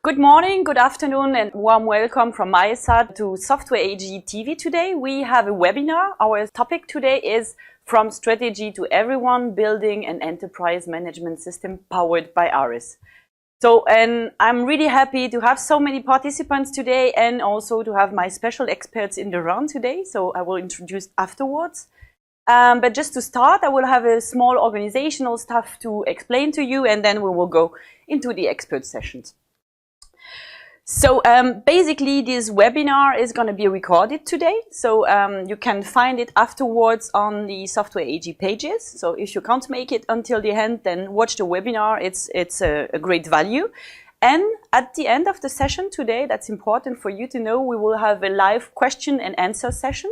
Good morning, good afternoon, and warm welcome from my side to Software AG TV today. We have a webinar. Our topic today is From Strategy to Everyone, Building an Enterprise Management System Powered by ARIS. And I'm really happy to have so many participants today and also to have my special experts in the round today. So I will introduce afterwards. But just to start, I will have a small organizational stuff to explain to you, and then we will go into the expert sessions. So basically this webinar is going to be recorded today, so you can find it afterwards on the Software AG pages. So if you can't make it until the end, then watch the webinar, it's a great value. And at the end of the session today, that's important for you to know, we will have a live question and answer session.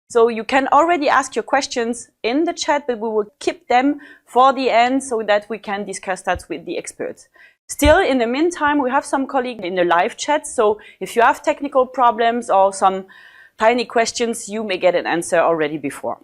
So you can already ask your questions in the chat, but we will keep them for the end so that we can discuss that with the experts. Still, in the meantime, we have some colleagues in the live chat, so if you have technical problems or some tiny questions, you may get an answer already before.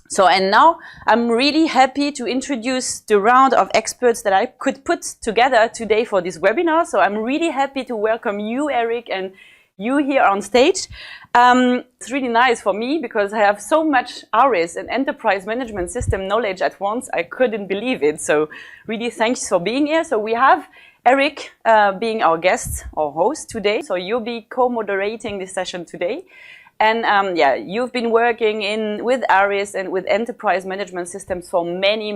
So, and now I'm really happy to introduce the round of experts that I could put together today for this webinar. So I'm really happy to welcome you, Eric, and you here on stage. It's really nice for me because I have so much ARIS and enterprise management system knowledge at once. I couldn't believe it. So really thanks for being here. So we have Eric being our guest or host today. So you'll be co-moderating this session today. And yeah, you've been working with ARIS and with enterprise management systems for many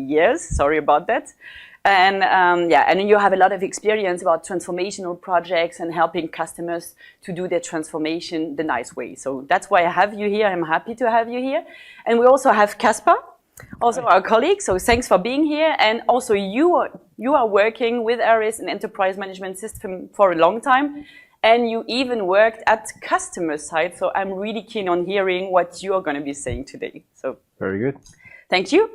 years. Sorry about that. And yeah, and you have a lot of experience about transformational projects and helping customers to do their transformation the nice way. So that's why I have you here. I'm happy to have you here. And we also have Caspar, also our colleague. So thanks for being here. And also you are working with ARIS and enterprise management system for a long time. And you even worked at customer side. So I'm really keen on hearing what you're going to be saying today. So very good. Thank you.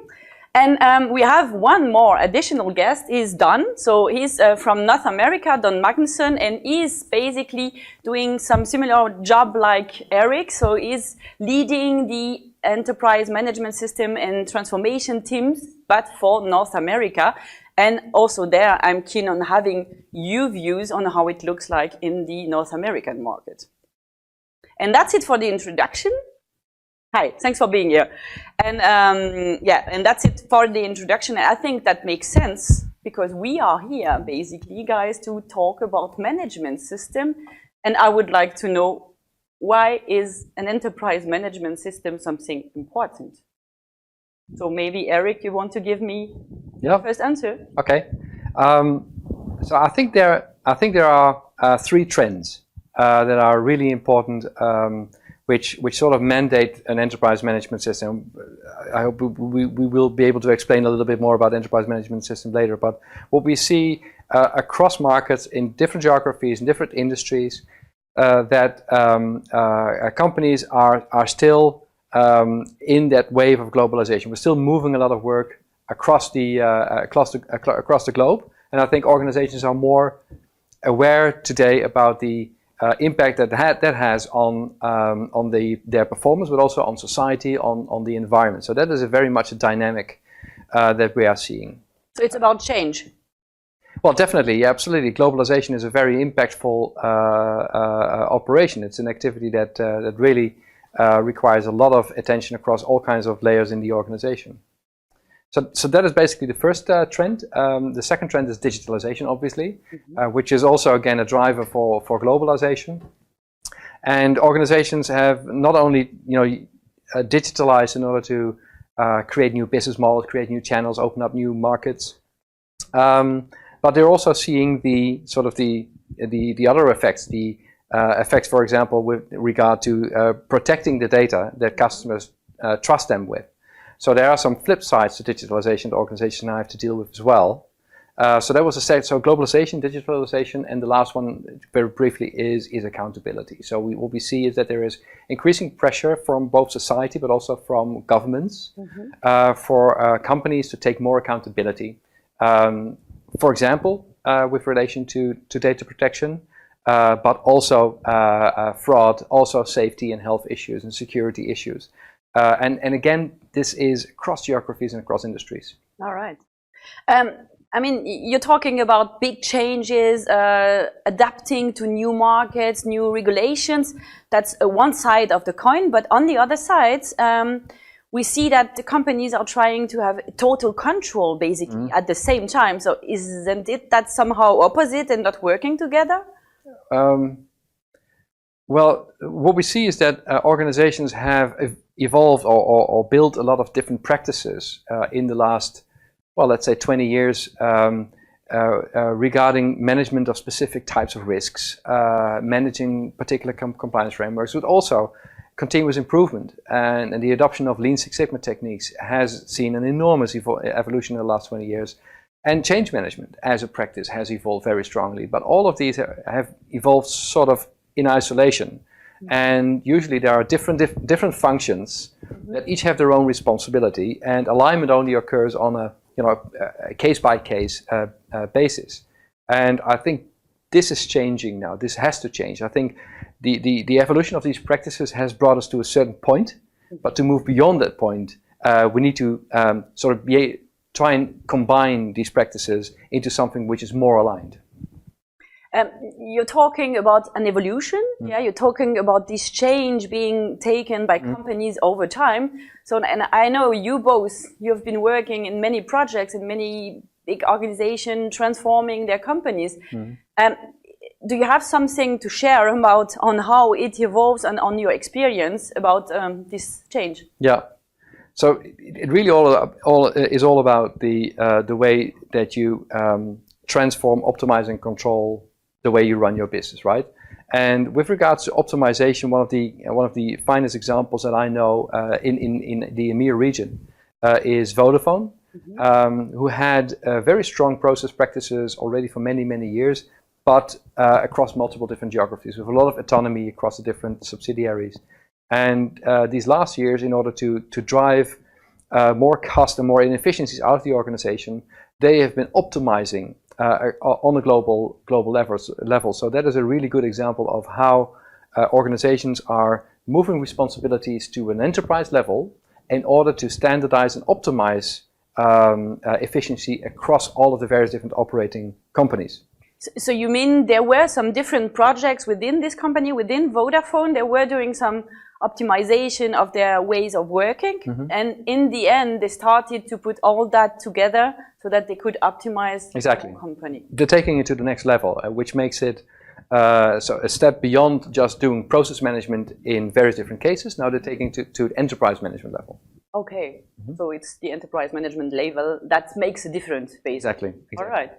And we have one more additional guest, is Don. So he's from North America, Don Magnusson, and he's basically doing some similar job like Eric. So he's leading the enterprise management system and transformation teams, but for North America. And also there, I'm keen on having your views on how it looks like in the North American market. And that's it for the introduction. Hi, thanks for being here. And yeah, and that's it for the introduction. I think that makes sense because we are here basically, guys, to talk about management system. And I would like to know, why is an enterprise management system something important? So maybe Eric, you want to give me the first answer? Okay. So I think there are three trends that are really important. Which sort of mandate an enterprise management system. I hope we will be able to explain a little bit more about enterprise management system later. But what we see across markets in different geographies, in different industries, that companies are still in that wave of globalization. We're still moving a lot of work across the globe, and I think organizations are more aware today about the impact that has on their performance, but also on society, on the environment. So that is very much a dynamic that we are seeing. So it's about change. Well, definitely, yeah, absolutely. Globalization is a very impactful operation. It's an activity that really requires a lot of attention across all kinds of layers in the organization. So that is basically the first trend. The second trend is digitalization, obviously, which is also, again, a driver for globalization. And organizations have not only digitalized in order to create new business models, create new channels, open up new markets, but they're also seeing the other effects, the effects, for example, with regard to protecting the data that customers trust them with. So there are some flip sides to digitalization that organizations now have to deal with as well. So that was a set. So globalization, digitalization, and the last one, very briefly, is accountability. So what we see is that there is increasing pressure from both society, but also from governments, for companies to take more accountability. For example, with relation to data protection, but also fraud, also safety and health issues and security issues. And again, this is across geographies and across industries. All right. I mean, you're talking about big changes, adapting to new markets, new regulations. That's one side of the coin. But on the other side, we see that the companies are trying to have total control, basically, at the same time. So isn't it that somehow opposite and not working together? Well, what we see is that organizations have evolved or built a lot of different practices in the last, well, let's say 20 years regarding management of specific types of risks, managing particular compliance frameworks, but also continuous improvement. And the adoption of Lean Six Sigma techniques has seen an enormous evolution in the last 20 years. And change management as a practice has evolved very strongly. But all of these have evolved sort of in isolation. And usually there are different functions that each have their own responsibility, and alignment only occurs on a case-by-case basis. And I think this is changing now. This has to change. I think the evolution of these practices has brought us to a certain point, but to move beyond that point, we need to sort of try and combine these practices into something which is more aligned. You're talking about an evolution, yeah. You're talking about this change being taken by companies over time. So, and I know you've been working in many projects in many big organizations, transforming their companies. Do you have something to share about on how it evolves and on your experience about this change? Yeah. So it really is all about the way that you transform, optimize, and control the way you run your business, right? And with regards to optimization, one of the finest examples that I know in the EMEA region is Vodafone, who had very strong process practices already for many years, but across multiple different geographies with a lot of autonomy across the different subsidiaries. And these last years, in order to drive more cost and more inefficiencies out of the organization, they have been optimizing on a global level. So that is a really good example of how organizations are moving responsibilities to an enterprise level in order to standardize and optimize efficiency across all of the various different operating companies. So you mean there were some different projects within this company, within Vodafone, they were doing some optimization of their ways of working, and in the end they started to put all that together so that they could optimize the company. They're taking it to the next level, which makes it so a step beyond just doing process management in various different cases. Now they're taking it to enterprise management level. Okay, so it's the enterprise management level that makes a difference, basically. Exactly. All right.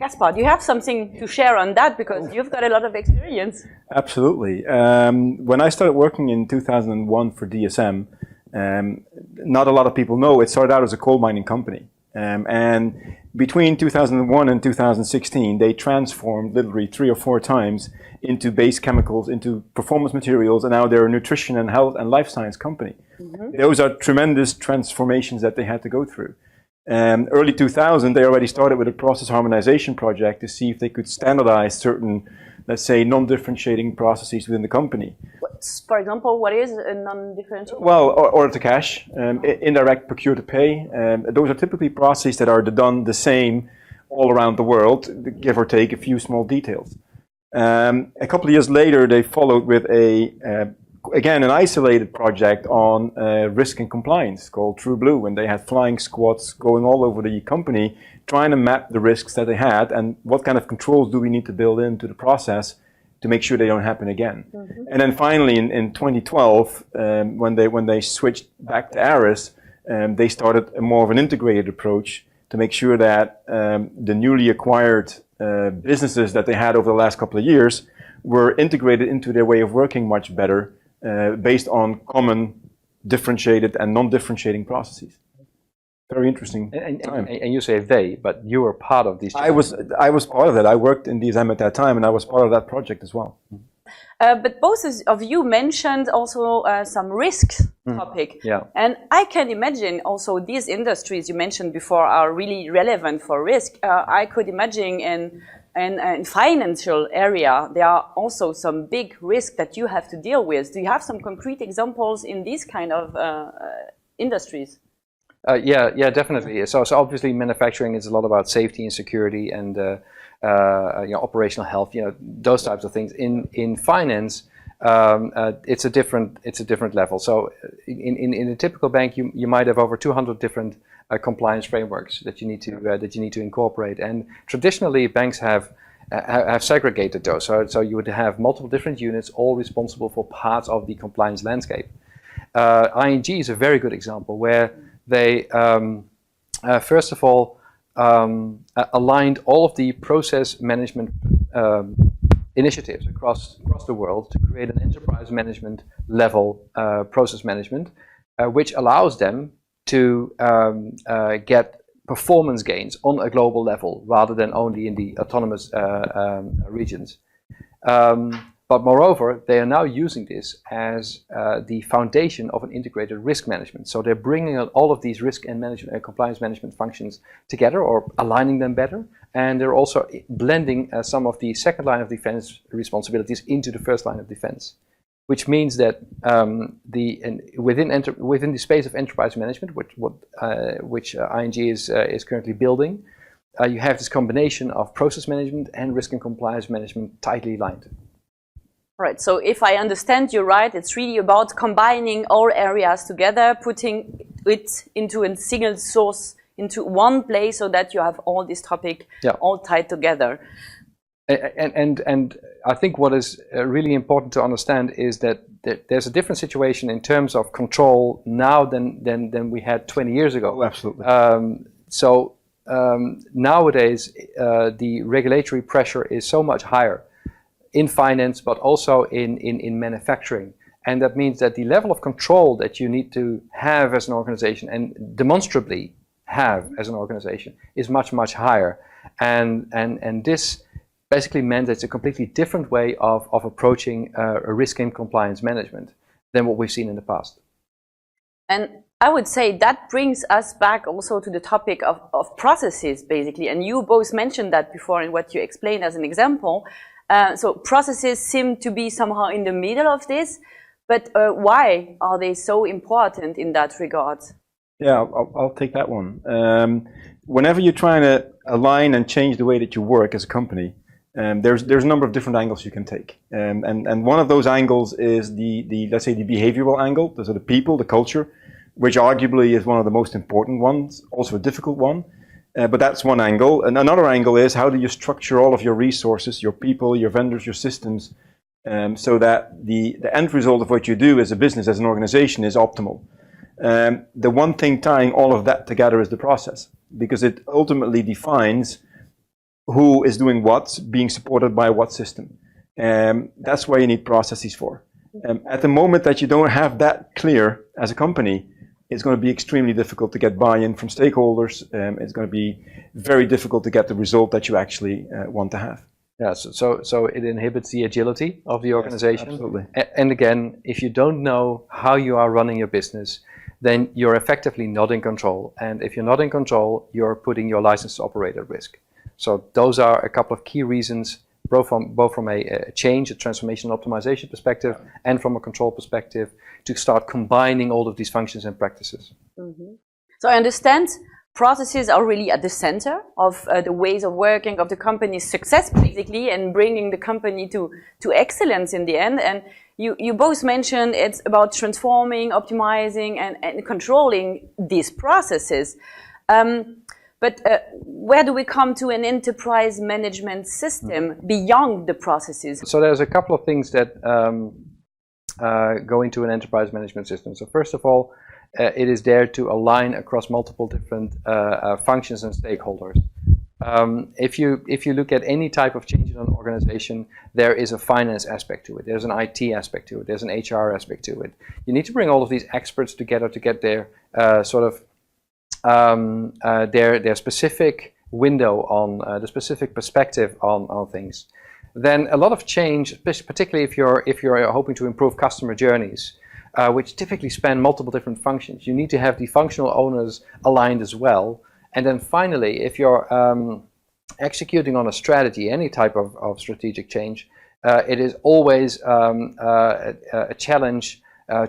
Caspar, do you have something to share on that? Because you've got a lot of experience. Absolutely. When I started working in 2001 for DSM, not a lot of people know, it started out as a coal mining company. And between 2001 and 2016, they transformed literally 3 or 4 times into base chemicals, into performance materials, and now they're a nutrition and health and life science company. Those are tremendous transformations that they had to go through. Early 2000, they already started with a process harmonization project to see if they could standardize certain, let's say, non-differentiating processes within the company. For example, what is a non-differentiating? Well, order to cash, indirect procure to pay. Those are typically processes that are done the same all around the world, give or take a few small details. A couple of years later, they followed with again, an isolated project on risk and compliance called True Blue, and they had flying squads going all over the company trying to map the risks that they had and what kind of controls do we need to build into the process to make sure they don't happen again. And then finally in 2012, when they switched back to ARIS, they started a more of an integrated approach to make sure that the newly acquired businesses that they had over the last couple of years were integrated into their way of working much better, based on common differentiated and non-differentiating processes. Very interesting time. And you say they, but you were part of these. I was part of that. I worked in DSM at that time, and I was part of that project as well. But both of you mentioned also some risk topic. Yeah. And I can imagine also these industries you mentioned before are really relevant for risk. I could imagine in financial area, there are also some big risks that you have to deal with. Do you have some concrete examples in these kind of industries? Yeah, definitely. So obviously manufacturing is a lot about safety and security and operational health, those types of things. In finance, it's a different level. So in a typical bank, you might have over 200 different compliance frameworks that you need to incorporate. And traditionally, banks have segregated those. So you would have multiple different units, all responsible for parts of the compliance landscape. ING is a very good example where they first of all aligned all of the process management initiatives across the world to create an enterprise management level process management, which allows them to get performance gains on a global level rather than only in the autonomous regions. But moreover, they are now using this as the foundation of an integrated risk management. So they're bringing all of these risk and management and compliance management functions together, or aligning them better. And they're also blending some of the second line of defense responsibilities into the first line of defense, which means that within the space of enterprise management, which ING is currently building, you have this combination of process management and risk and compliance management tightly aligned. Right, so if I understand you right, it's really about combining all areas together, putting it into a single source, into one place, so that you have all this topic all tied together. And I think what is really important to understand is that there's a different situation in terms of control now than we had 20 years ago. Oh, absolutely. Nowadays, the regulatory pressure is so much higher in finance, but also in manufacturing. And that means that the level of control that you need to have as an organization, and demonstrably have as an organization, is much, much higher. And this basically meant it's a completely different way of approaching a risk and compliance management than what we've seen in the past. And I would say that brings us back also to the topic of processes, basically. And you both mentioned that before in what you explained as an example. So processes seem to be somehow in the middle of this, but why are they so important in that regard? Yeah, I'll take that one. Whenever you're trying to align and change the way that you work as a company, there's a number of different angles you can take. And one of those angles is let's say the behavioral angle. Those are the people, the culture, which arguably is one of the most important ones, also a difficult one. But that's one angle. And another angle is, how do you structure all of your resources, your people, your vendors, your systems, so that the end result of what you do as a business, as an organization, is optimal. The one thing tying all of that together is the process, because it ultimately defines who is doing what, being supported by what system. That's why you need processes for. At the moment that you don't have that clear as a company, it's going to be extremely difficult to get buy-in from stakeholders. It's going to be very difficult to get the result that you actually want to have. Yeah, so it inhibits the agility of the organization. Yes, absolutely. And again, if you don't know how you are running your business, then you're effectively not in control. And if you're not in control, you're putting your license to operate at risk. So those are a couple of key reasons, both from a change, a transformation optimization perspective, and from a control perspective, to start combining all of these functions and practices. Mm-hmm. So I understand processes are really at the center of the ways of working of the company's success, basically, and bringing the company to excellence in the end. And you both mentioned it's about transforming, optimizing, and controlling these processes. But where do we come to an enterprise management system beyond the processes? So there's a couple of things that go into an enterprise management system. So first of all, it is there to align across multiple different functions and stakeholders. If you look at any type of change in an organization, there is a finance aspect to it. There's an IT aspect to it. There's an HR aspect to it. You need to bring all of these experts together to get their their specific window on the specific perspective on things. Then a lot of change, particularly if you're hoping to improve customer journeys, which typically span multiple different functions. You need to have the functional owners aligned as well. And then finally, if you're executing on a strategy, any type of strategic change, it is always a challenge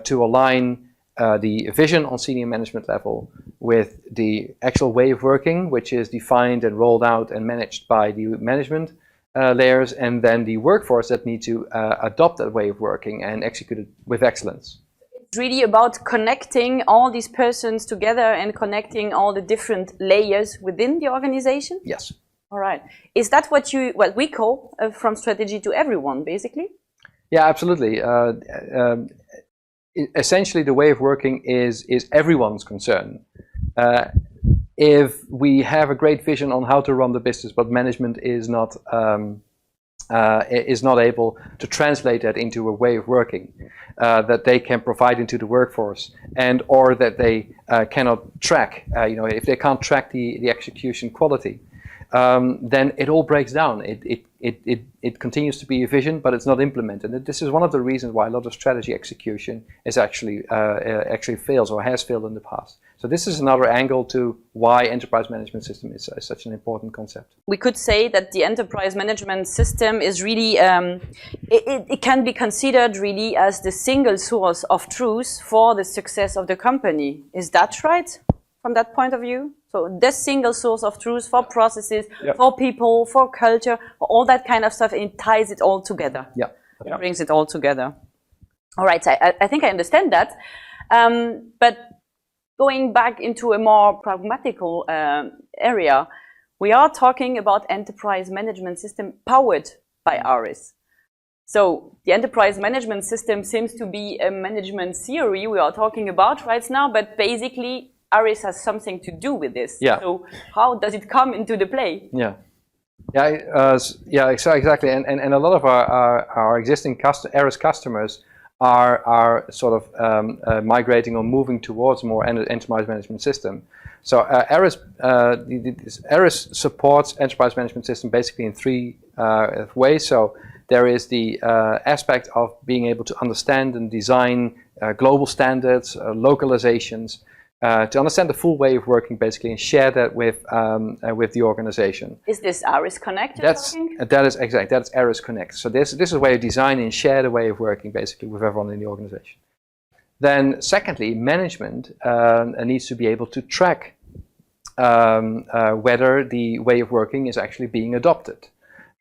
to align the vision on senior management level with the actual way of working, which is defined and rolled out and managed by the management layers, and then the workforce that need to adopt that way of working and execute it with excellence. It's really about connecting all these persons together and connecting all the different layers within the organization? Yes. All right. Is that what we call from strategy to everyone, basically? Yeah, absolutely. Essentially, the way of working is everyone's concern. If we have a great vision on how to run the business, but management is not able to translate that into a way of working that they can provide into the workforce, and or that they cannot track, if they can't track the execution quality, then it all breaks down. It continues to be a vision, but it's not implemented. And this is one of the reasons why a lot of strategy execution is actually fails or has failed in the past. So this is another angle to why enterprise management system is such an important concept. We could say that the enterprise management system is really, it can be considered really as the single source of truth for the success of the company. Is that right, from that point of view? So the single source of truth for processes, for people, for culture, for all that kind of stuff, and it ties it all together. Yeah. It brings it all together. All right, so I think I understand that. But going back into a more pragmatical area, we are talking about enterprise management system powered by ARIS. So the enterprise management system seems to be a management theory we are talking about right now, but basically ARIS has something to do with this. Yeah. So how does it come into the play? Yeah. Exactly. And a lot of our existing ARIS customers are sort of migrating or moving towards more enterprise management system. So ARIS supports enterprise management system basically in three ways. So there is the aspect of being able to understand and design global standards, localizations, to understand the full way of working, basically, and share that with the organization. Is this ARIS Connect? That is exactly. That's ARIS Connect. So this is a way of designing and share the way of working, basically, with everyone in the organization. Then, secondly, management needs to be able to track whether the way of working is actually being adopted.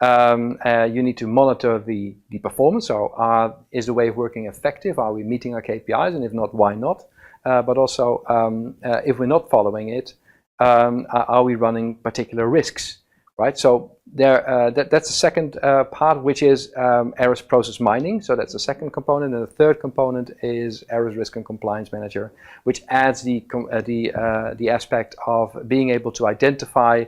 You need to monitor the performance. So, is the way of working effective? Are we meeting our KPIs? And if not, why not? But also, if we're not following it, are we running particular risks, right? So that's the second part, which is ARIS Process Mining. So that's the second component, and the third component is ARIS Risk and Compliance Manager, which adds the aspect of being able to identify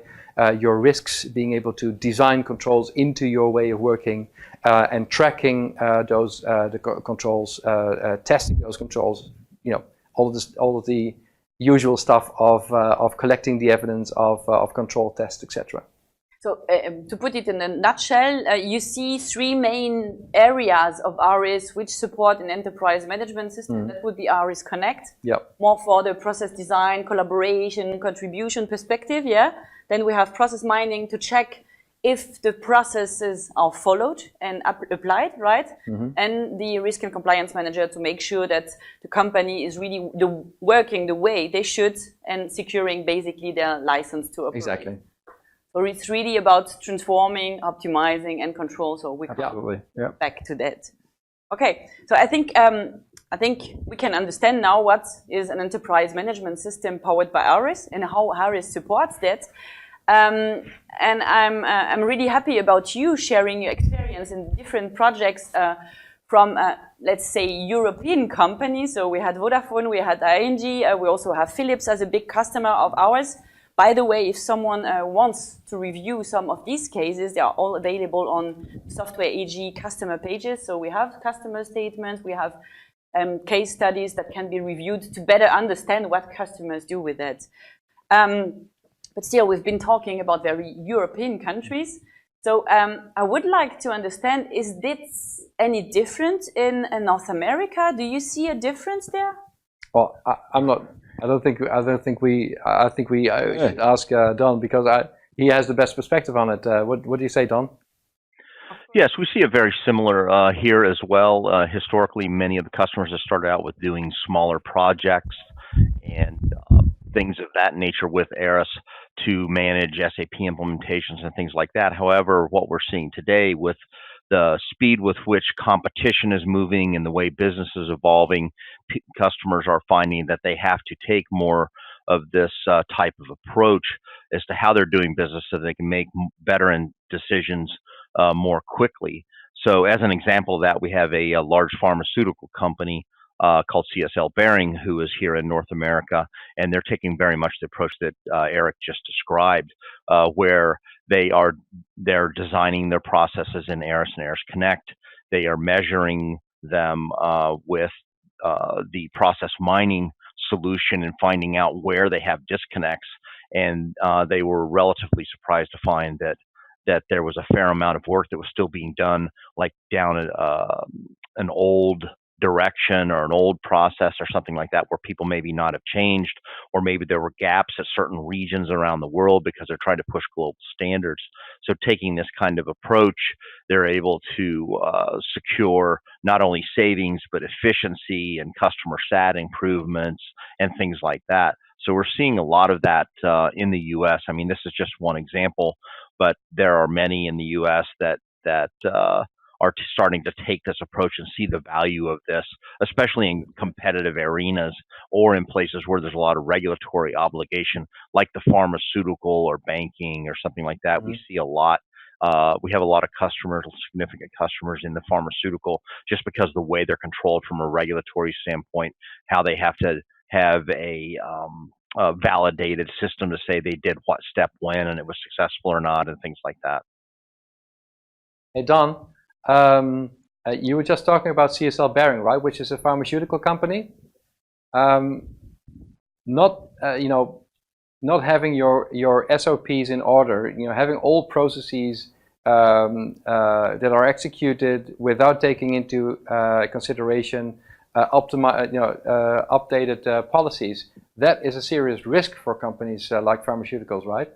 your risks, being able to design controls into your way of working, and tracking the controls, testing those controls. All of the usual stuff of collecting the evidence of control tests, etc. So to put it in a nutshell, you see three main areas of ARIS which support an enterprise management system. That would be ARIS Connect, more for the process design, collaboration, contribution perspective. Then we have process mining to check if the processes are followed and applied, right? And the risk and compliance manager to make sure that the company is really working the way they should and securing basically their license to operate. Exactly. So it's really about transforming, optimizing, and control. So we come back to that. Okay, so I think we can understand now what is an enterprise management system powered by ARIS and how ARIS supports that. And I'm really happy about you sharing your experience in different projects from, let's say, European companies. So we had Vodafone, we had ING, we also have Philips as a big customer of ours. By the way, if someone wants to review some of these cases, they are all available on Software AG customer pages. So we have customer statements, we have case studies that can be reviewed to better understand what customers do with it. But still, we've been talking about very European countries. So I would like to understand, is this any different in North America? Do you see a difference there? Well, I think we should ask Don, because he has the best perspective on it. What do you say, Don? Yes, we see it very similar here as well. Historically, many of the customers have started out with doing smaller projects, and things of that nature with ARIS to manage SAP implementations and things like that. However, what we're seeing today with the speed with which competition is moving and the way business is evolving, customers are finding that they have to take more of this type of approach as to how they're doing business so they can make better decisions more quickly. So as an example of that, we have a large pharmaceutical company called CSL Behring, who is here in North America, and they're taking very much the approach that Eric just described, where they're designing their processes in ARIS and ARIS Connect. They are measuring them with the process mining solution and finding out where they have disconnects. And they were relatively surprised to find that there was a fair amount of work that was still being done, like down an old direction or an old process or something like that, where people maybe not have changed, or maybe there were gaps at certain regions around the world because they're trying to push global standards. So taking this kind of approach, they're able to secure not only savings, but efficiency and customer sat improvements and things like that. So we're seeing a lot of that in the US. I mean, this is just one example, but there are many in the US that are starting to take this approach and see the value of this, especially in competitive arenas or in places where there's a lot of regulatory obligation, like the pharmaceutical or banking or something like that. We see a lot. We have a lot of customers, significant customers in the pharmaceutical, just because the way they're controlled from a regulatory standpoint, how they have to have a validated system to say they did what step when and it was successful or not, and things like that. Hey, Don, you were just talking about CSL Behring, right? Which is a pharmaceutical company. Not having your SOPs in order, having all processes that are executed without taking into consideration updated policies. That is a serious risk for companies like pharmaceuticals, right?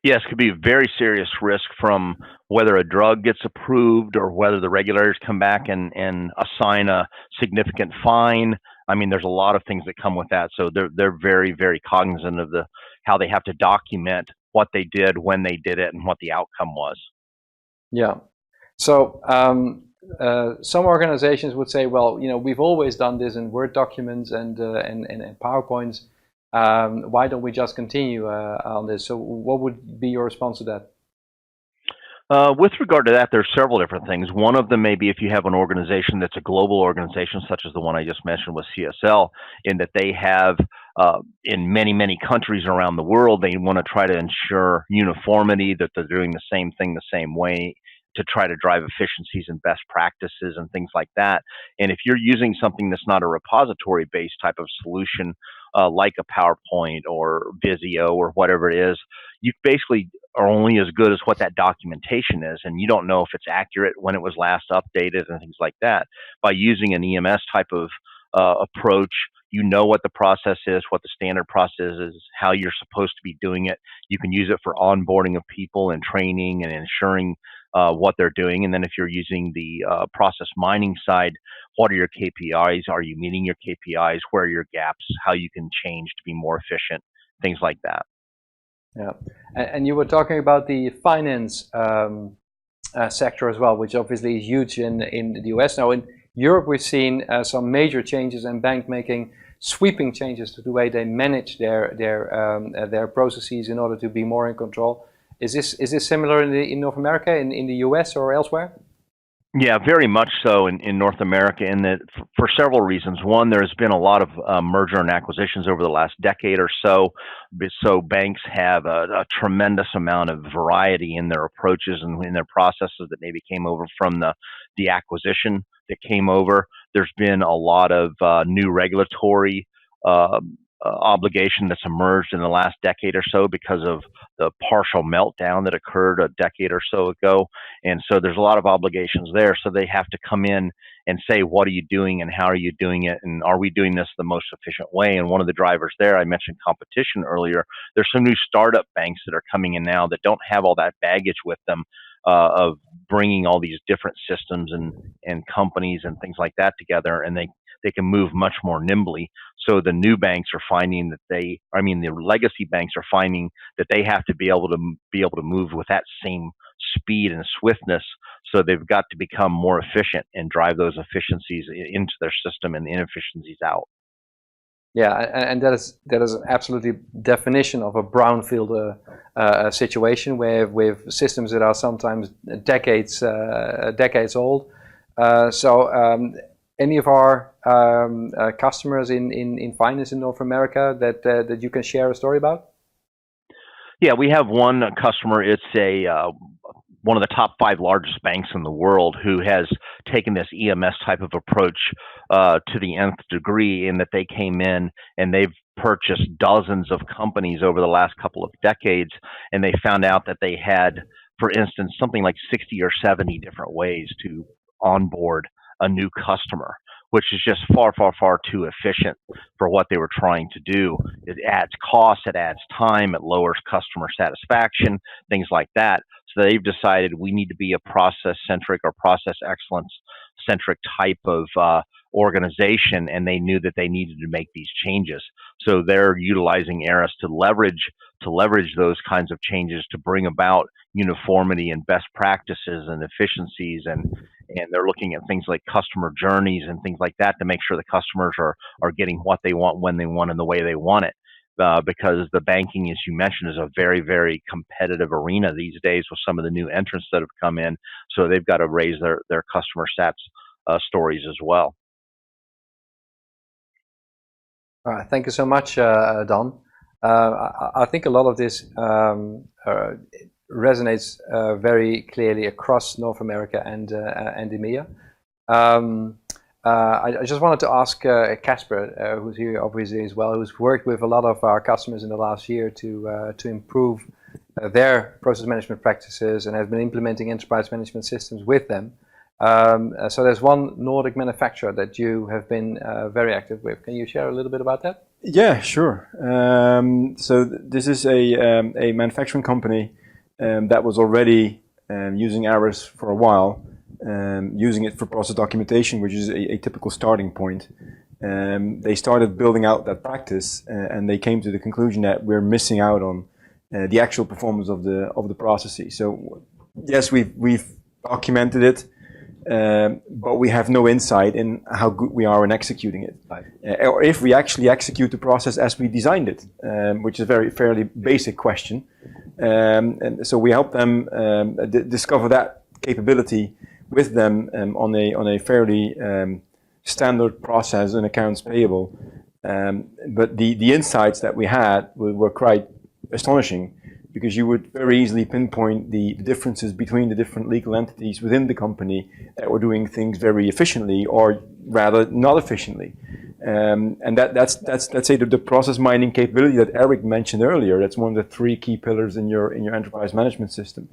Yes, it could be a very serious risk, from whether a drug gets approved or whether the regulators come back and assign a significant fine. I mean, there's a lot of things that come with that. So they're very, very cognizant of how they have to document what they did, when they did it, and what the outcome was. Yeah. So some organizations would say, well, we've always done this in Word documents and PowerPoints. Why don't we just continue on this? So what would be your response to that? With regard to that, there's several different things. One of them may be if you have an organization that's a global organization, such as the one I just mentioned with CSL, in that they have in many, many countries around the world, they want to try to ensure uniformity, that they're doing the same thing the same way, to try to drive efficiencies and best practices and things like that. And if you're using something that's not a repository-based type of solution, like a PowerPoint or Visio or whatever it is, you basically are only as good as what that documentation is, and you don't know if it's accurate, when it was last updated, and things like that. By using an EMS type of approach, you know what the process is, what the standard process is, how you're supposed to be doing it. You can use it for onboarding of people and training and ensuring what they're doing. And then if you're using the process mining side, what are your KPIs? Are you meeting your KPIs? Where are your gaps? How you can change to be more efficient? Things like that. Yeah, and you were talking about the finance sector as well, which obviously is huge in the US. Now in Europe, we've seen some major changes, and banks making sweeping changes to the way they manage their processes in order to be more in control. Is this similar in North America, in the US or elsewhere? Yeah, very much so in North America, in that for several reasons. One, there's been a lot of merger and acquisitions over the last decade or so. So banks have a tremendous amount of variety in their approaches and in their processes that maybe came over from the acquisition that came over. There's been a lot of new regulatory obligation that's emerged in the last decade or so because of the partial meltdown that occurred a decade or so ago. And so there's a lot of obligations there. So they have to come in and say, what are you doing and how are you doing it? And are we doing this the most efficient way? And one of the drivers there, I mentioned competition earlier. There's some new startup banks that are coming in now that don't have all that baggage with them of bringing all these different systems and companies and things like that together. And they can move much more nimbly. So the new banks are finding that the legacy banks are finding that they have to be able to move with that same speed and swiftness. So they've got to become more efficient and drive those efficiencies into their system and the inefficiencies out. Yeah, and that is an absolutely definition of a brownfield situation where with systems that are sometimes decades old. Any of our customers in finance in North America that you can share a story about? Yeah, we have one customer. It's one of the top 5 largest banks in the world who has taken this EMS type of approach to the nth degree, in that they came in and they've purchased dozens of companies over the last couple of decades, and they found out that they had, for instance, something like 60 or 70 different ways to onboard a new customer, which is just far, far, far too efficient for what they were trying to do. It adds cost, it adds time, it lowers customer satisfaction, things like that. So they've decided we need to be a process-centric or process excellence-centric type of organization, and they knew that they needed to make these changes. So they're utilizing ARIS to leverage those kinds of changes to bring about uniformity and best practices and efficiencies, and they're looking at things like customer journeys and things like that to make sure the customers are getting what they want, when they want, and the way they want it. Because the banking, as you mentioned, is a very, very competitive arena these days with some of the new entrants that have come in. So they've got to raise their customer stats stories as well. All right, thank you so much, Don. I think a lot of this resonates very clearly across North America and EMEA. I just wanted to ask Casper, who's here obviously as well, who's worked with a lot of our customers in the last year to improve their process management practices and has been implementing enterprise management systems with them. So there's one Nordic manufacturer that you have been very active with. Can you share a little bit about that? Yeah, sure. So this is a manufacturing company that was already using ARIS for a while, using it for process documentation, which is a typical starting point. They started building out that practice, and they came to the conclusion that we're missing out on the actual performance of the processes. So yes, we've documented it, but we have no insight in how good we are in executing it, or if we actually execute the process as we designed it, which is a fairly basic question. And so we help them discover that capability with them on a fairly standard process in accounts payable. But the insights that we had were quite astonishing, because you would very easily pinpoint the differences between the different legal entities within the company that were doing things very efficiently, or rather not efficiently. And that's let's say the process mining capability that Eric mentioned earlier. That's one of the 3 key pillars in your enterprise management system.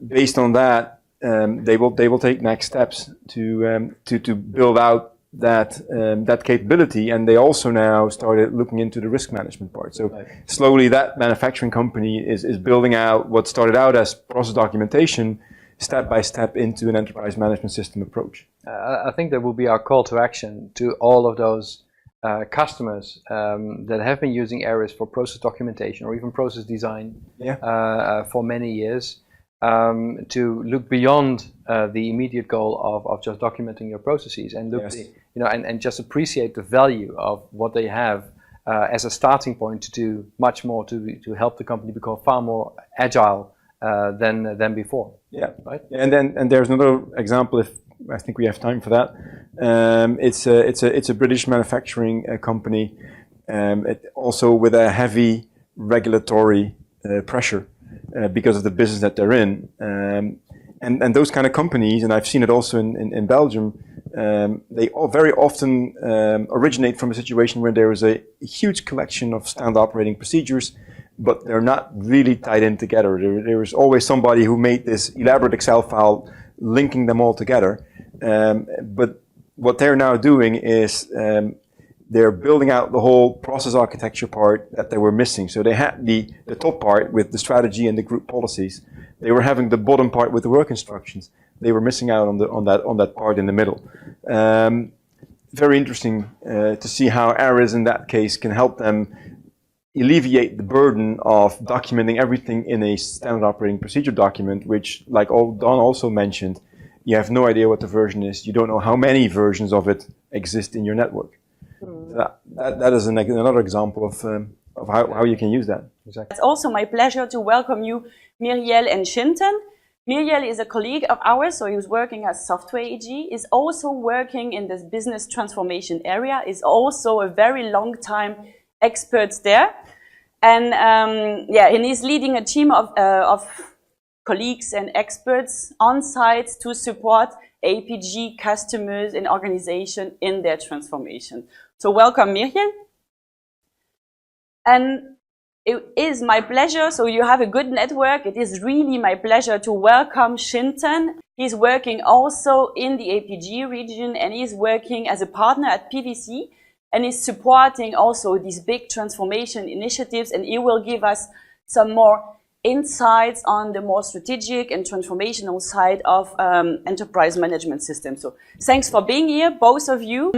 Based on that, they will take next steps to build out that capability, and they also now started looking into the risk management part. So slowly, that manufacturing company is building out what started out as process documentation, step by step, into an enterprise management system approach. I think that will be our call to action to all of those customers that have been using ARIS for process documentation or even process design for many years, to look beyond the immediate goal of just documenting your processes, and look, and just appreciate the value of what they have as a starting point to do much more to help the company become far more agile than before. Yeah, right. And there's another example, if I think we have time for that. It's a British manufacturing company, also with a heavy regulatory pressure. Because of the business that they're in, and those kind of companies, and I've seen it also in Belgium, they all very often originate from a situation where there is a huge collection of standard operating procedures, but they're not really tied in together. There is always somebody who made this elaborate Excel file linking them all together. But what they're now doing is they're building out the whole process architecture part that they were missing. So they had the top part with the strategy and the group policies. They were having the bottom part with the work instructions. they were missing out on that part in the middle. Very interesting to see how ARIS in that case can help them alleviate the burden of documenting everything in a standard operating procedure document, which, like Don also mentioned, you have no idea what the version is. You don't know how many versions of it exist in your network. That is another example of how you can use that. Exactly. It's also my pleasure to welcome you, Muriel and Shinton. Muriel is a colleague of ours, so he was working as Software AG, is also working in this business transformation area, is also a very long time expert there. And and he's leading a team of colleagues and experts on site to support APG customers and organizations in their transformation. So welcome, Muriel. And it is my pleasure, so you have a good network. It is really my pleasure to welcome Shinton. He's working also in the APG region, and he's working as a partner at PwC, and is supporting also these big transformation initiatives, and he will give us some more insights on the more strategic and transformational side of enterprise management systems. So thanks for being here, both of you.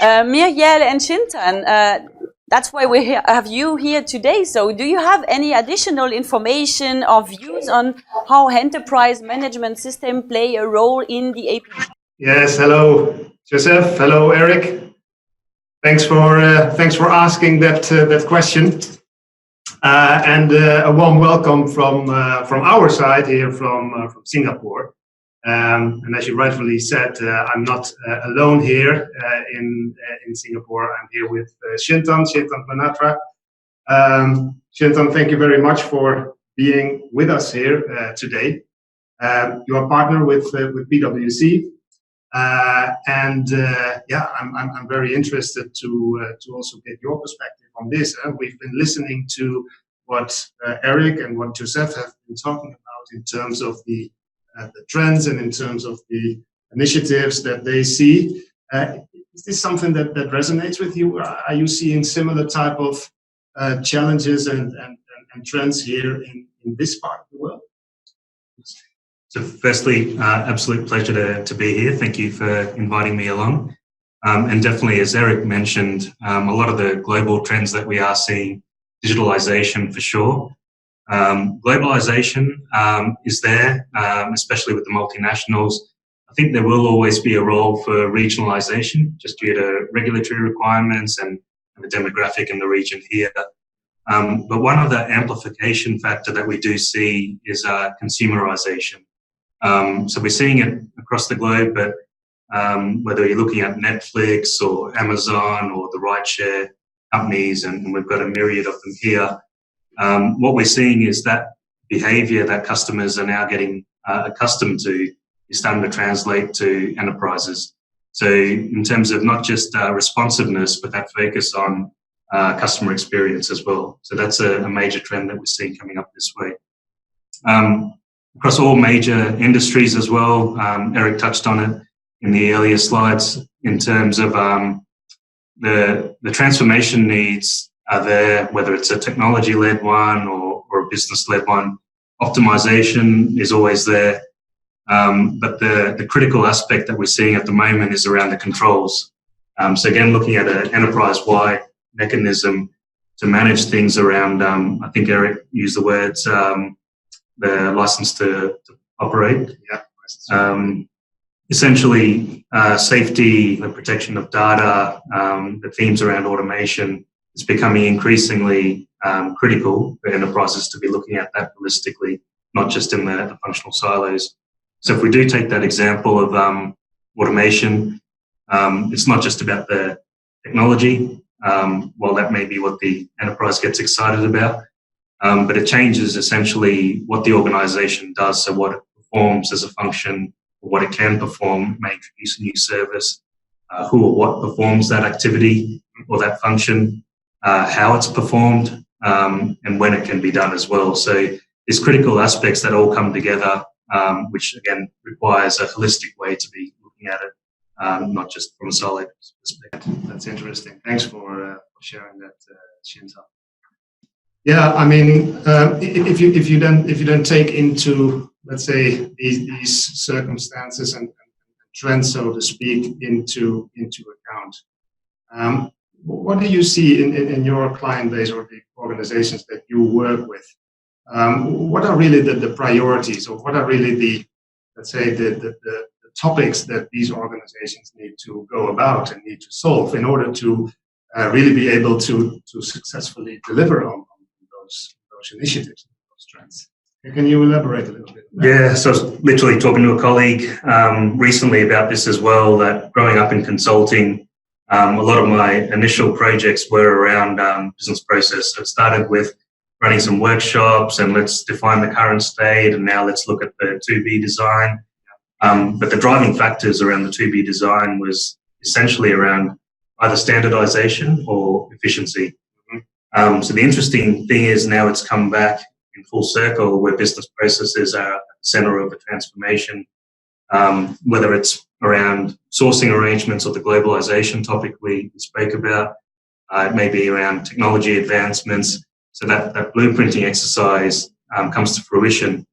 Muriel and Shinton, that's why we have you here today. So do you have any additional information or views on how enterprise management systems play a role in the APG? Yes, hello, Joseph. Hello, Eric. Thanks for asking that question. And a warm welcome from our side here from Singapore. And as you rightfully said, I'm not alone here in Singapore. I'm here with Shinton Manatra. Shinton, thank you very much for being with us here today. You are partner with PwC, and I'm very interested to also get your perspective on this. We've been listening to what Eric and what Joseph have been talking about in terms of the trends and in terms of the initiatives that they see. Is this something that resonates with you? Are you seeing similar type of challenges and trends here in this part of the world? So firstly, absolute pleasure to be here. Thank you for inviting me along. And definitely, as Eric mentioned, a lot of the global trends that we are seeing, digitalization for sure. Globalization is there, especially with the multinationals. I think there will always be a role for regionalization, just due to regulatory requirements and the demographic in the region here. But one of the amplification factor that we do see is consumerization. So we're seeing it across the globe, but whether you're looking at Netflix or Amazon or the rideshare companies, and we've got a myriad of them here, what we're seeing is that behavior that customers are now getting accustomed to is starting to translate to enterprises. So in terms of not just responsiveness, but that focus on customer experience as well. So that's a major trend that we're seeing coming up this way. Across all major industries as well, Eric touched on it in the earlier slides in terms of the transformation needs are there, whether it's a technology-led one or a business-led one. Optimization is always there. But the critical aspect that we're seeing at the moment is around the controls. So again, looking at an enterprise-wide mechanism to manage things around, I think Eric used the words, the license to operate. Yeah. Essentially, safety, the protection of data, the themes around automation is becoming increasingly critical for enterprises to be looking at that holistically, not just in the functional silos. So if we do take that example of automation, it's not just about the technology, while that may be what the enterprise gets excited about, but it changes essentially what the organization does, so what it performs as a function, what it can perform. It may introduce a new service, who or what performs that activity or that function, how it's performed, and when it can be done as well. So there's critical aspects that all come together, which again requires a holistic way to be looking at it, not just from a solid perspective. That's interesting. Thanks for sharing that, Shinton. Yeah, I mean, if you then take into, let's say, these circumstances and trends, so to speak, into account, what do you see in your client base or the organizations that you work with? What are really the priorities, or what are really the, let's say, the topics that these organizations need to go about and need to solve in order to really be able to successfully deliver on those initiatives, those trends? Can you elaborate a little bit on that? Yeah, so I was literally talking to a colleague recently about this as well, that growing up in consulting, a lot of my initial projects were around business process. So it started with running some workshops and let's define the current state, and now let's look at the to-be design. But the driving factors around the to-be design was essentially around either standardization or efficiency. So the interesting thing is now it's come back in full circle, where business processes are at the center of the transformation, whether it's around sourcing arrangements or the globalization topic we spoke about. It may be around technology advancements. So that blueprinting exercise comes to fruition.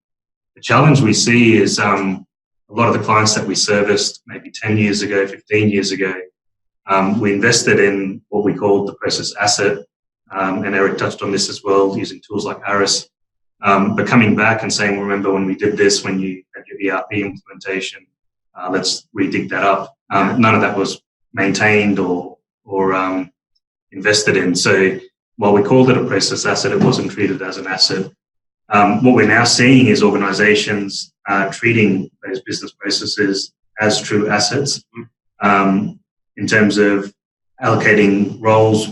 The challenge we see is a lot of the clients that we serviced maybe 10 years ago, 15 years ago, we invested in what we called the process asset, and Eric touched on this as well, using tools like ARIS. But coming back and saying, remember when we did this, when you had your ERP implementation, let's redig that up. None of that was maintained or invested in. So while we called it a process asset, it wasn't treated as an asset. What we're now seeing is organizations treating those business processes as true assets, in terms of allocating roles,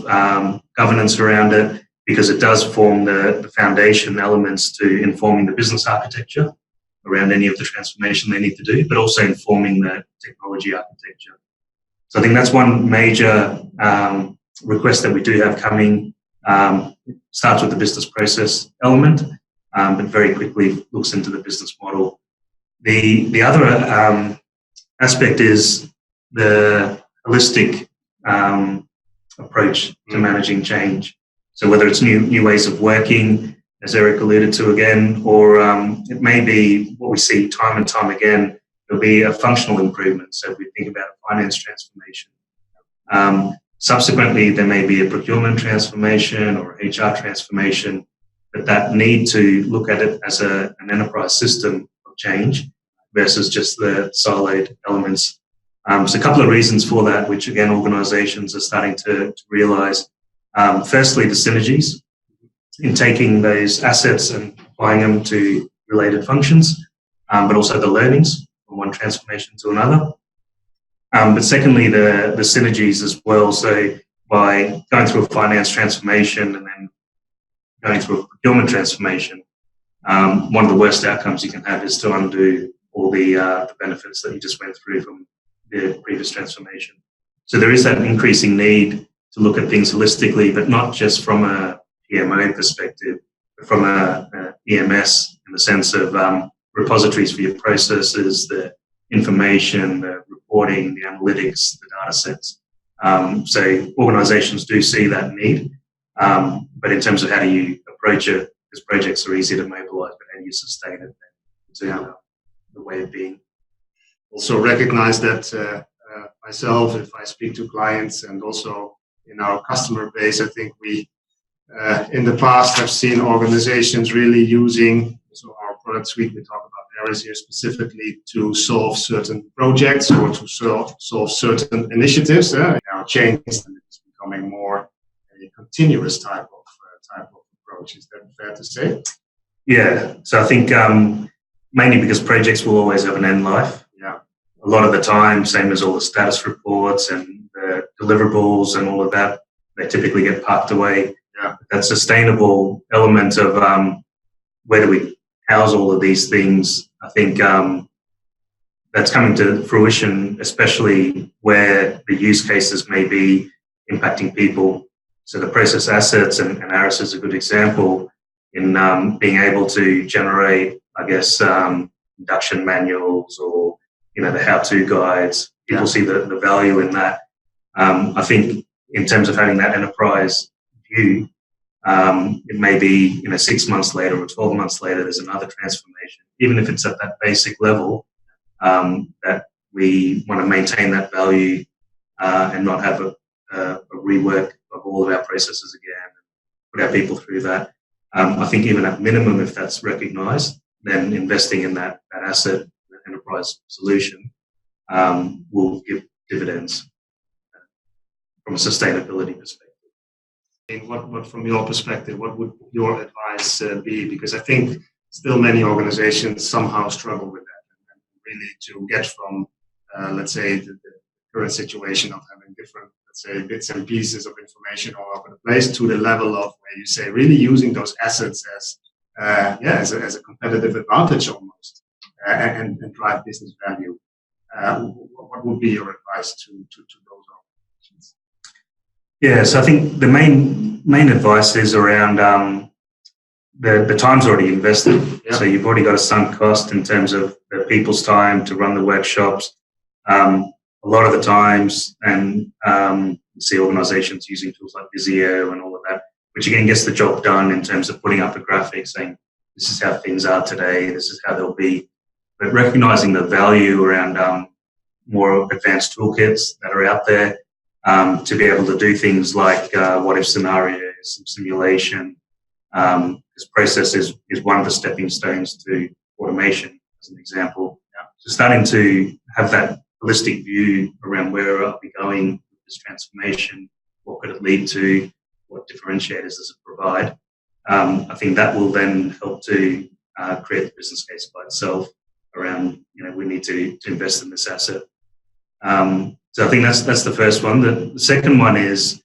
governance around it, because it does form the foundation elements to informing the business architecture around any of the transformation they need to do, but also informing the technology architecture. So I think that's one major request that we do have coming. It starts with the business process element, but very quickly looks into the business model. The other aspect is the holistic approach to managing change. So whether it's new ways of working, as Eric alluded to again, or it may be what we see time and time again, there'll be a functional improvement. So if we think about a finance transformation, subsequently there may be a procurement transformation or HR transformation, but that need to look at it as an enterprise system of change versus just the siloed elements. So a couple of reasons for that, which again organizations are starting to realize. Firstly, the synergies in taking those assets and applying them to related functions, but also the learnings from one transformation to another. But secondly, the synergies as well. So by going through a finance transformation and then going through a procurement transformation, one of the worst outcomes you can have is to undo all the benefits that you just went through from the previous transformation. So there is that increasing need to look at things holistically, but not just from a PMO perspective, but from a EMS, in the sense of repositories for your processes, the information, the reporting, the analytics, the data sets. So organizations do see that need, but in terms of how do you approach it, because projects are easy to mobilize, but how do you sustain it to the way of being. Also recognize that myself, if I speak to clients and also in our customer base, I think we in the past have seen organizations really using our product suite. We talk about ARIS here specifically to solve certain projects or to solve certain initiatives. Now changed, and it's becoming more a continuous type of approach. Is that fair to say? Yeah. So I think mainly because projects will always have an end life. Yeah. A lot of the time, same as all the status reports and the deliverables and all of that, they typically get parked away. Yeah. That sustainable element of where do we house all of these things, I think that's coming to fruition, especially where the use cases may be impacting people. So the process assets, and ARIS is a good example in being able to generate, I guess, induction manuals or the how-to guides. People see the value in that. I think in terms of having that enterprise view, It may be 6 months later or 12 months later, there's another transformation. Even if it's at that basic level, that we want to maintain that value and not have a rework of all of our processes again, put our people through that. I think even at minimum, if that's recognised, then investing in that asset, that enterprise solution, will give dividends from a sustainability perspective. What from your perspective, what would your advice be? Because I think still many organizations somehow struggle with that, and really to get from, let's say, the current situation of having different, let's say, bits and pieces of information all over the place to the level of where you say really using those assets as a competitive advantage almost, and drive business value. What would be your advice to those organizations? Yeah, so I think the main advice is around the time's already invested. Yeah. So you've already got a sunk cost in terms of the people's time to run the workshops. A lot of the times, and you see organizations using tools like Visio and all of that, which again gets the job done in terms of putting up a graphic saying, this is how things are today, this is how they'll be. But recognizing the value around more advanced toolkits that are out there, to be able to do things like what if scenarios, some simulation. This process is one of the stepping stones to automation, as an example. Yeah. So starting to have that holistic view around where are we going with this transformation, what could it lead to, what differentiators does it provide. I think that will then help to create the business case by itself around, we need to invest in this asset. So I think that's the first one. The second one is,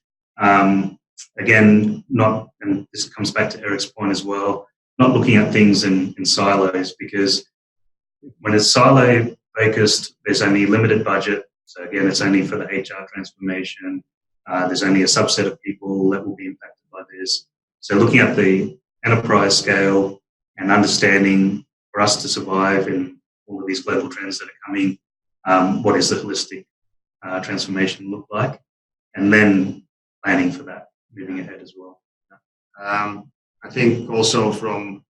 again, and this comes back to Eric's point as well, not looking at things in silos, because when it's silo focused, there's only limited budget. So again, it's only for the HR transformation. There's only a subset of people that will be impacted by this. So looking at the enterprise scale and understanding for us to survive in all of these global trends that are coming, what is the holistic transformation look like, and then planning for that moving ahead as well. I think also from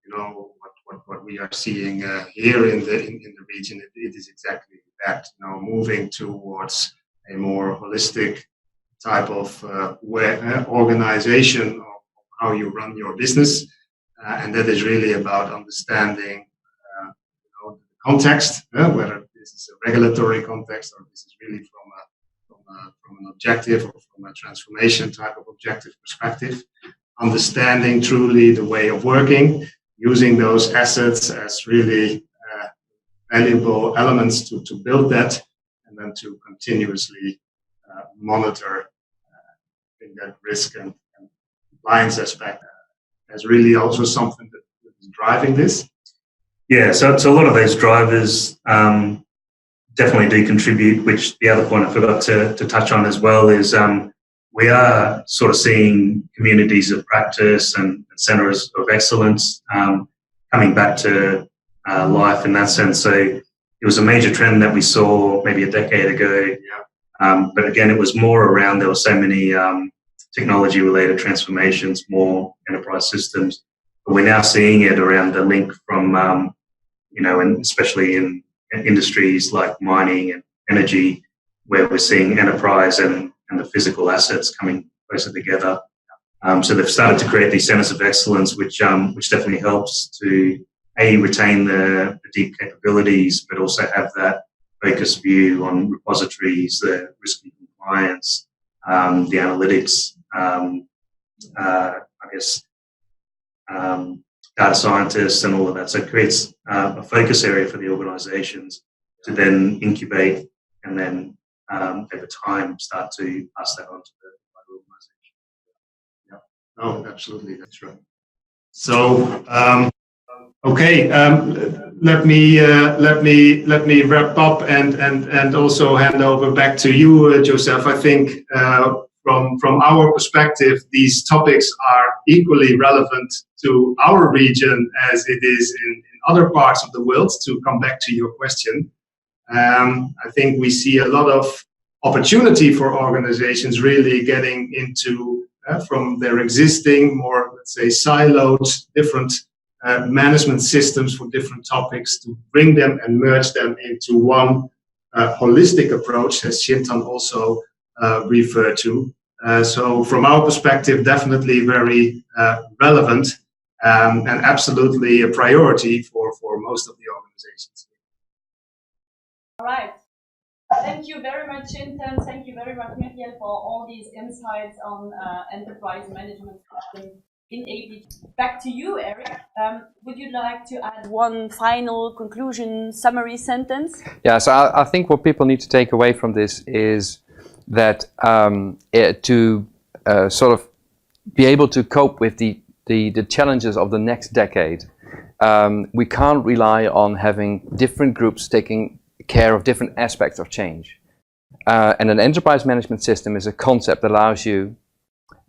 what we are seeing here in the region, it is exactly that, moving towards a more holistic type of organization of how you run your business, and that is really about understanding the context, whether this is a regulatory context or this is really from an objective or from a transformation type of objective perspective, understanding truly the way of working, using those assets as really valuable elements to build that, and then to continuously monitor that risk and compliance aspect as really also something that is driving this. Yeah, so a lot of those drivers definitely do contribute, which the other point I forgot to touch on as well is we are sort of seeing communities of practice and centres of excellence coming back to life in that sense. So it was a major trend that we saw maybe a decade ago. Yeah. But again, it was more around, there were so many technology-related transformations, more enterprise systems. But we're now seeing it around the link from, and especially in industries like mining and energy, where we're seeing enterprise and the physical assets coming closer together. So they've started to create these centers of excellence, which definitely helps to retain the deep capabilities, but also have that focused view on repositories, the risk and compliance, the analytics, data scientists and all of that. So it creates a focus area for the organizations to then incubate and then over time start to pass that on to the organization. Yeah, no, absolutely, that's right. So, okay, let me wrap up and also hand over back to you, Joseph. I think from our perspective, these topics are equally relevant to our region as it is in other parts of the world. To come back to your question, I think we see a lot of opportunity for organizations really getting into from their existing more let's say, siloed different management systems for different topics, to bring them and merge them into one holistic approach, as Shintan also referred to. So from our perspective, definitely very relevant and absolutely a priority for most of the organizations. All right. Thank you very much, Shintan. Thank you very much, Michael, for all these insights on enterprise management system in APG. Back to you, Eric. Would you like to add one final conclusion summary sentence? Yeah, so I think what people need to take away from this is that to sort of be able to cope with the challenges of the next decade, we can't rely on having different groups taking care of different aspects of change. And an enterprise management system is a concept that allows you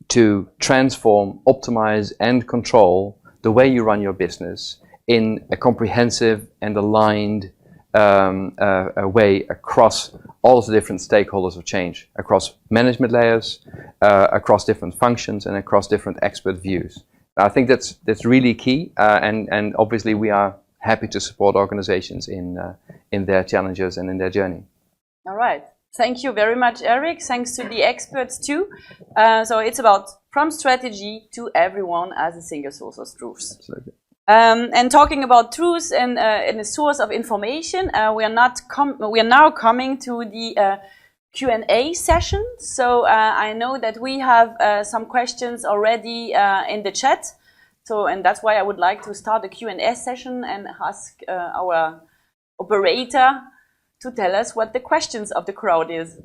to transform, optimize, and control the way you run your business in a comprehensive and aligned way across all of the different stakeholders of change, across management layers, across different functions, and across different expert views. I think that's really key, and obviously we are happy to support organizations in their challenges and in their journey. All right. Thank you very much, Eric. Thanks to the experts too. So it's about from strategy to everyone as a single source of truth. Absolutely. And talking about truth and a source of information, we are now coming to the Q&A session. So I know that we have some questions already in the chat. So, and that's why I would like to start the Q&A session and ask our operator to tell us what the questions of the crowd is.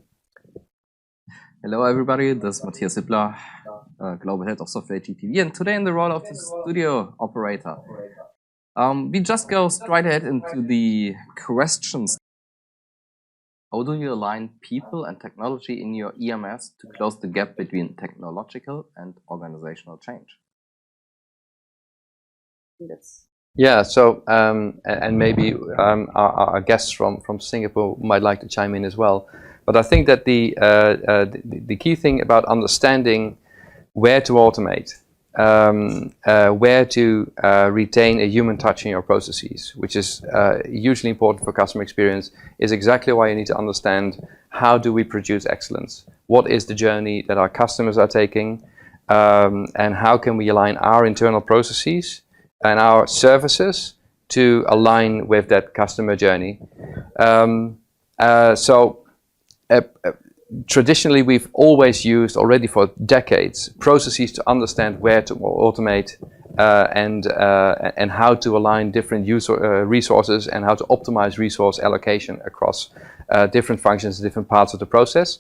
Hello everybody, this is Matthias Hippler, Global Head of Software GTV, and today in the role of the studio operator. We just go straight ahead into the questions. How do you align people and technology in your EMS to close the gap between technological and organizational change? Yeah, so and maybe our guests from Singapore might like to chime in as well. But I think that the key thing about understanding where to automate, where to retain a human touch in your processes, which is hugely important for customer experience, is exactly why you need to understand how do we produce excellence? What is the journey that our customers are taking? And how can we align our internal processes and our services to align with that customer journey? Traditionally, we've always used, already for decades, processes to understand where to automate and how to align different resources and how to optimize resource allocation across different functions, different parts of the process.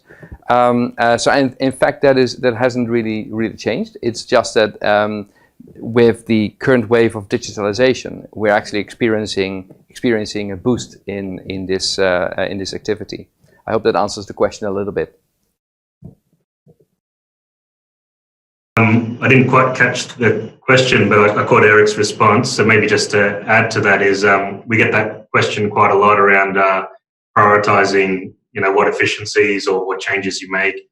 In fact, that hasn't really changed. It's just that with the current wave of digitalization, we're actually experiencing a boost in this activity. I hope that answers the question a little bit. I didn't quite catch the question, but I caught Eric's response. So maybe just to add to that is we get that question quite a lot around prioritizing, what efficiencies or what changes you make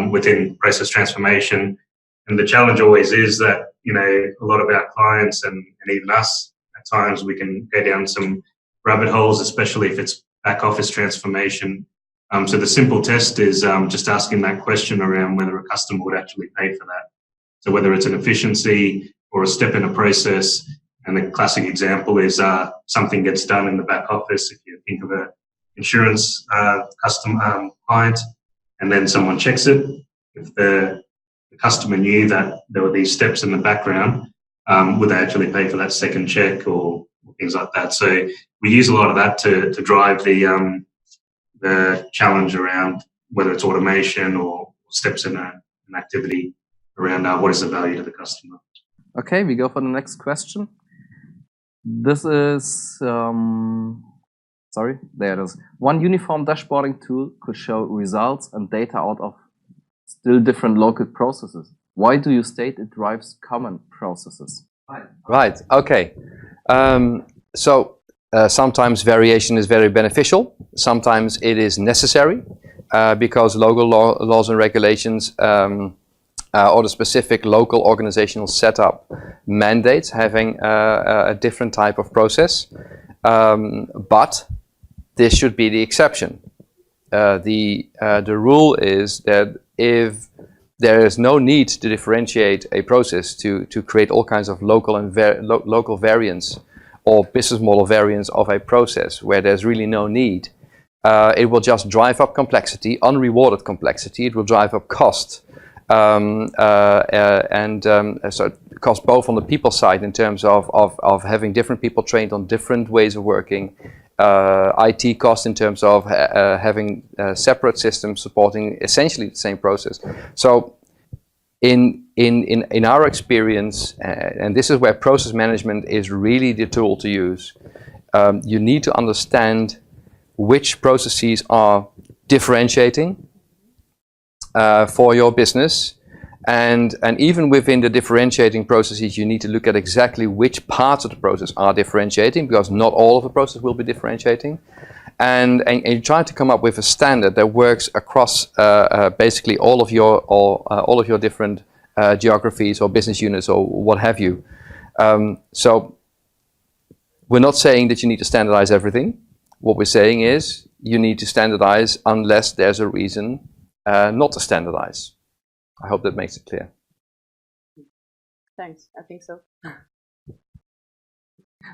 within process transformation. And the challenge always is that, a lot of our clients and even us, at times we can go down some rabbit holes, especially if it's back office transformation. So the simple test is just asking that question around whether a customer would actually pay for that. So whether it's an efficiency or a step in a process, and the classic example is something gets done in the back office. If you think of an insurance client, and then someone checks it, if the customer knew that there were these steps in the background, would they actually pay for that second check or things like that? So we use a lot of that to drive the challenge around whether it's automation or steps in an activity around what is the value to the customer. Okay, we go for the next question. This is, sorry, there it is. One uniform dashboarding tool could show results and data out of still different local processes. Why do you state it drives common processes? Right, okay. Sometimes variation is very beneficial. Sometimes it is necessary because local laws and regulations or the specific local organizational setup mandates having a different type of process. But this should be the exception. The rule is that if there is no need to differentiate a process to create all kinds of local and local variants or business model variants of a process where there's really no need, it will just drive up complexity, unrewarded complexity. It will drive up cost. So cost both on the people side in terms of having different people trained on different ways of working, IT cost in terms of having separate systems supporting essentially the same process. So in our experience, and this is where process management is really the tool to use, you need to understand which processes are differentiating for your business, and even within the differentiating processes, you need to look at exactly which parts of the process are differentiating, because not all of the process will be differentiating, and you try to come up with a standard that works across basically all of your different geographies or business units or what have you. So we're not saying that you need to standardize everything. What we're saying is you need to standardize unless there's a reason not to standardize. I hope that makes it clear. Thanks, I think so.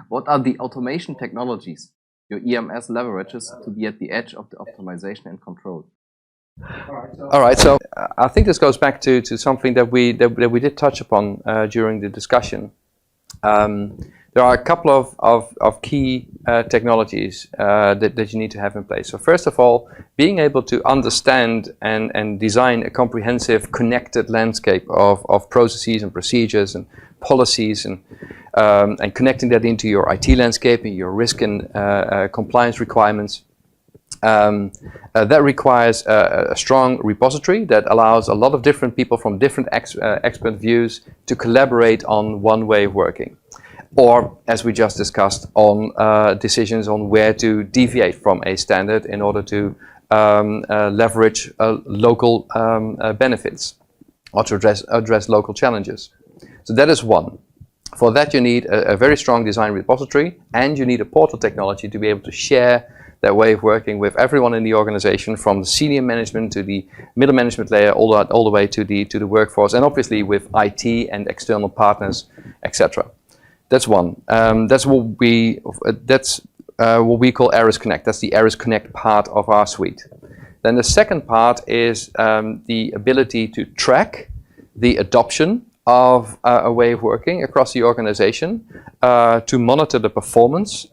What are the automation technologies your EMS leverages to be at the edge of the optimization and control? All right, so I think this goes back to something that we did touch upon during the discussion. There are a couple of key technologies that you need to have in place. So first of all, being able to understand and design a comprehensive connected landscape of processes and procedures and policies and connecting that into your IT landscape and your risk and compliance requirements. That requires a strong repository that allows a lot of different people from different expert views to collaborate on one way of working. Or, as we just discussed, on decisions on where to deviate from a standard in order to leverage local benefits or to address local challenges. So that is one. For that you need a very strong design repository, and you need a portal technology to be able to share that way of working with everyone in the organization, from the senior management to the middle management layer, all the way to the workforce, and obviously with IT and external partners, etc. That's one. That's what we call ARIS Connect. That's the ARIS Connect part of our suite. Then the second part is the ability to track the adoption of a way of working across the organization, to monitor the performance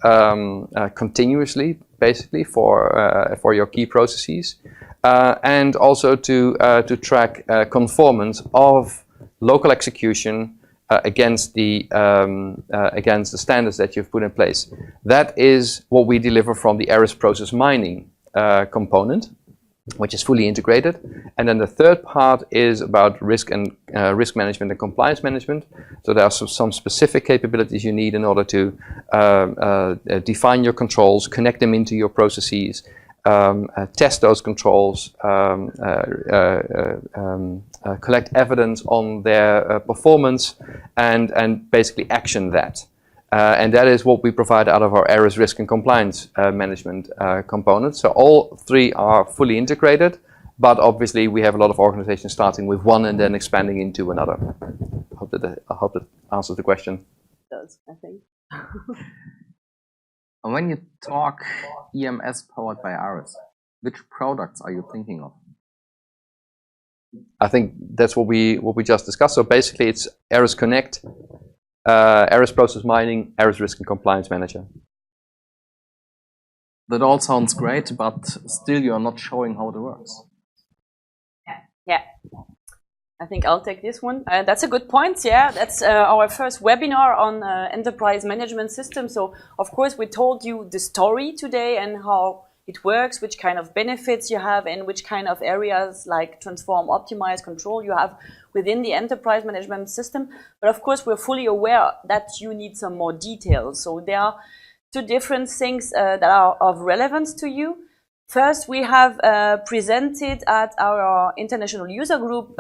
continuously, basically for your key processes, and also to track conformance of local execution against the standards that you've put in place. That is what we deliver from the ARIS process mining component, which is fully integrated. And then the third part is about risk management and compliance management. So there are some specific capabilities you need in order to define your controls, connect them into your processes, test those controls, collect evidence on their performance, and basically action that. And that is what we provide out of our ARIS risk and compliance management components. So all three are fully integrated, but obviously we have a lot of organizations starting with one and then expanding into another. I hope that answers the question. It does, I think. And when you talk EMS powered by ARIS, which products are you thinking of? I think that's what we just discussed. So basically it's ARIS Connect, ARIS Process Mining, ARIS Risk and Compliance Manager. That all sounds great, but still you are not showing how it works. Yeah. I think I'll take this one. That's a good point. Yeah, that's our first webinar on enterprise management system. So, of course, we told you the story today and how it works, which kind of benefits you have, and which kind of areas like transform, optimize, control you have within the enterprise management system. But of course, we're fully aware that you need some more details. So there are two different things that are of relevance to you. First, we have presented at our international user group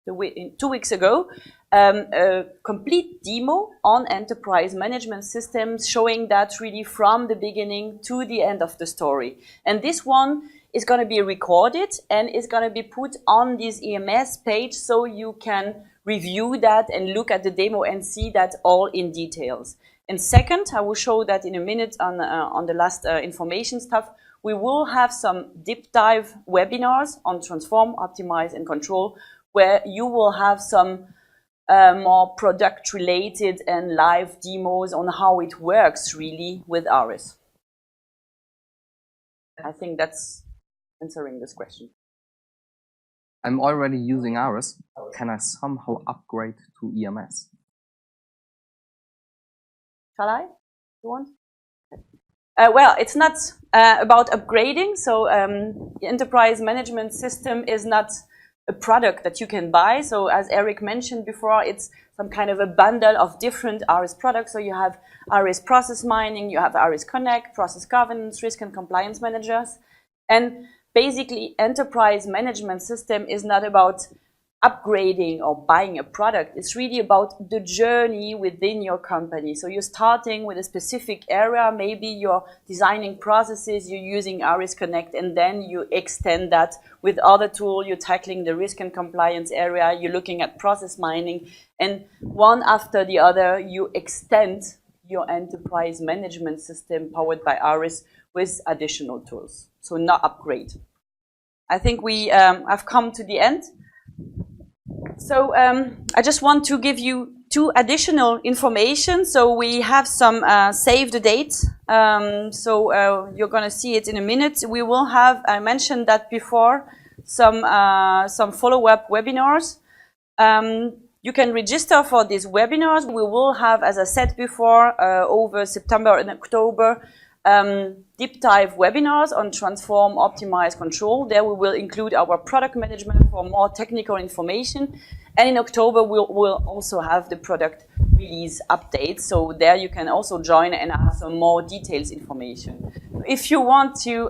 2 weeks ago, a complete demo on enterprise management systems, showing that really from the beginning to the end of the story. And this one is going to be recorded and is going to be put on this EMS page, so you can review that and look at the demo and see that all in details. And second, I will show that in a minute on the last information stuff. We will have some deep dive webinars on transform, optimize, and control, where you will have some more product related and live demos on how it works really with ARIS. I think that's answering this question. I'm already using ARIS. Can I somehow upgrade to EMS? Shall I? You want? Well, it's not about upgrading. So the enterprise management system is not a product that you can buy. So as Eric mentioned before, it's some kind of a bundle of different ARIS products. So you have ARIS Process Mining, you have ARIS Connect, Process Governance, Risk and Compliance Managers. And basically, enterprise management system is not about upgrading or buying a product. It's really about the journey within your company. So you're starting with a specific area. Maybe you're designing processes, you're using ARIS Connect, and then you extend that with other tools. You're tackling the risk and compliance area. You're looking at process mining. And one after the other, you extend your enterprise management system powered by ARIS with additional tools. So not upgrade. I think we have come to the end. So I just want to give you 2 additional information. So we have some save the date. So you're going to see it in a minute. We will have, I mentioned that before, some follow-up webinars. You can register for these webinars. We will have, as I said before, over September and October, deep dive webinars on transform, optimize, control. There we will include our product management for more technical information. And in October, we'll also have the product release updates. So there you can also join and have some more details information. If you want to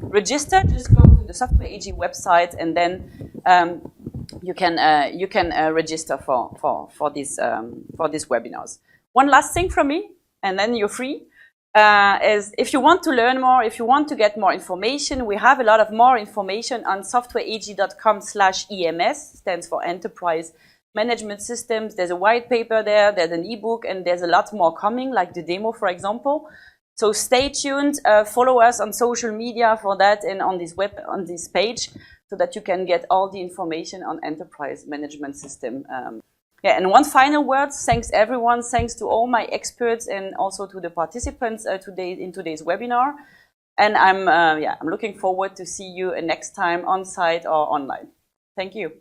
register, just go to the Software AG website, and then you can register for these webinars. One last thing from me, and then you're free. Is if you want to learn more, if you want to get more information, we have a lot of more information on softwareag.com/EMS, stands for Enterprise Management Systems. There's a white paper there, there's an ebook, and there's a lot more coming, like the demo, for example. So stay tuned, follow us on social media for that, and on this page, so that you can get all the information on Enterprise Management System. Yeah, and one final word, thanks everyone, thanks to all my experts and also to the participants in today's webinar. And I'm looking forward to see you next time on site or online. Thank you.